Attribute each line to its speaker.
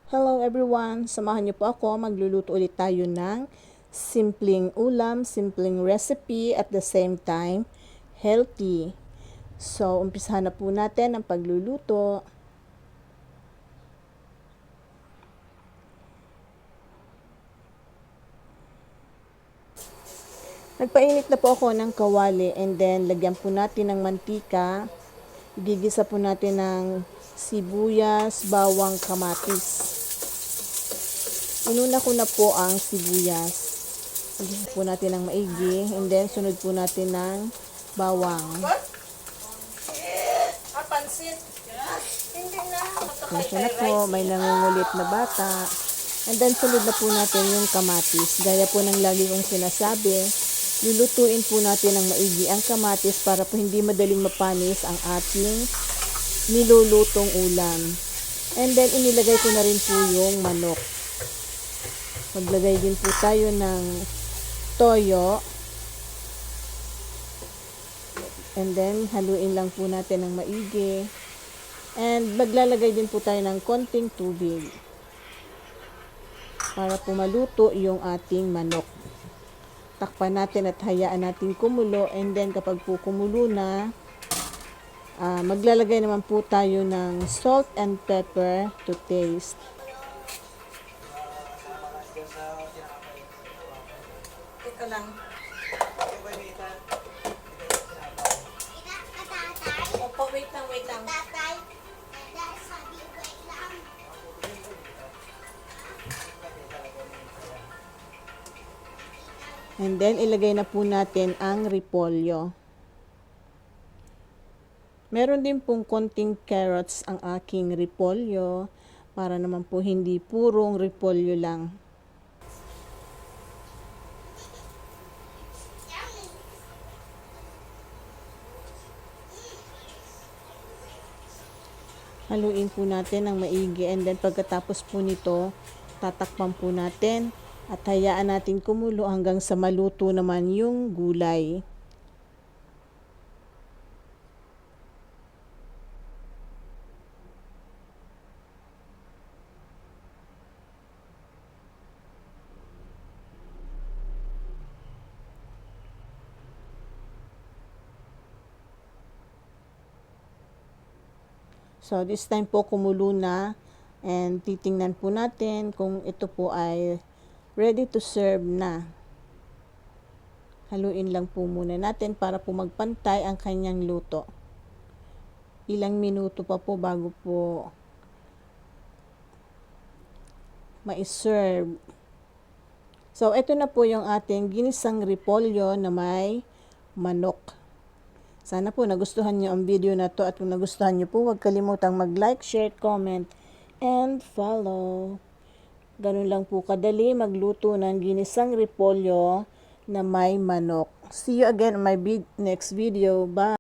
Speaker 1: Hello everyone! Samahan niyo po ako. Magluluto ulit tayo ng simpleng ulam, simpleng recipe at the same time healthy. So, umpisahan na po natin ang pagluluto. Nagpainit na po ako ng kawali and then lagyan po natin ng mantika. Gigisa po natin ng sibuyas, bawang, kamatis. Inuna ko na po ang sibuyas. Igisa po natin ng maigi. And then, sunod po natin ng bawang. Pasensya na po, may nangungulit na bata. And then, sunod na po natin yung kamatis. Gaya po ng lagi kong sinasabi, lulutuin po natin ng maigi ang kamatis para po hindi madaling mapanis ang ating nilulutong ulam. And then, inilagay ko na rin po yung manok. Maglagay din po tayo ng toyo. And then, haluin lang po natin ng maigi. And maglalagay din po tayo ng konting tubig para po maluto yung ating manok. Takpan natin at hayaan natin kumulo. And then, kapag po kumulo na, maglalagay naman po tayo ng salt and pepper to taste. Ito lang. Opo, wait lang. And then, ilagay na po natin ang repolyo. Meron din pong konting carrots ang aking repolyo para naman po hindi purong repolyo lang. Haluin po natin ng maigi and then pagkatapos po nito, tatakpan po natin at hayaan natin kumulo hanggang sa maluto naman yung gulay. So, this time po kumulo na and titingnan po natin kung ito po ay ready to serve na. Haluin lang po muna natin para po magpantay ang kanyang luto. Ilang minuto pa po bago po ma-serve. So, ito na po yung ating ginisang repolyo na may manok. Sana po nagustuhan nyo ang video na to at kung nagustuhan nyo po, huwag kalimutang mag-like, share, comment, and follow. Ganun lang po kadali magluto ng ginisang repolyo na may manok. See you again on my next video. Bye!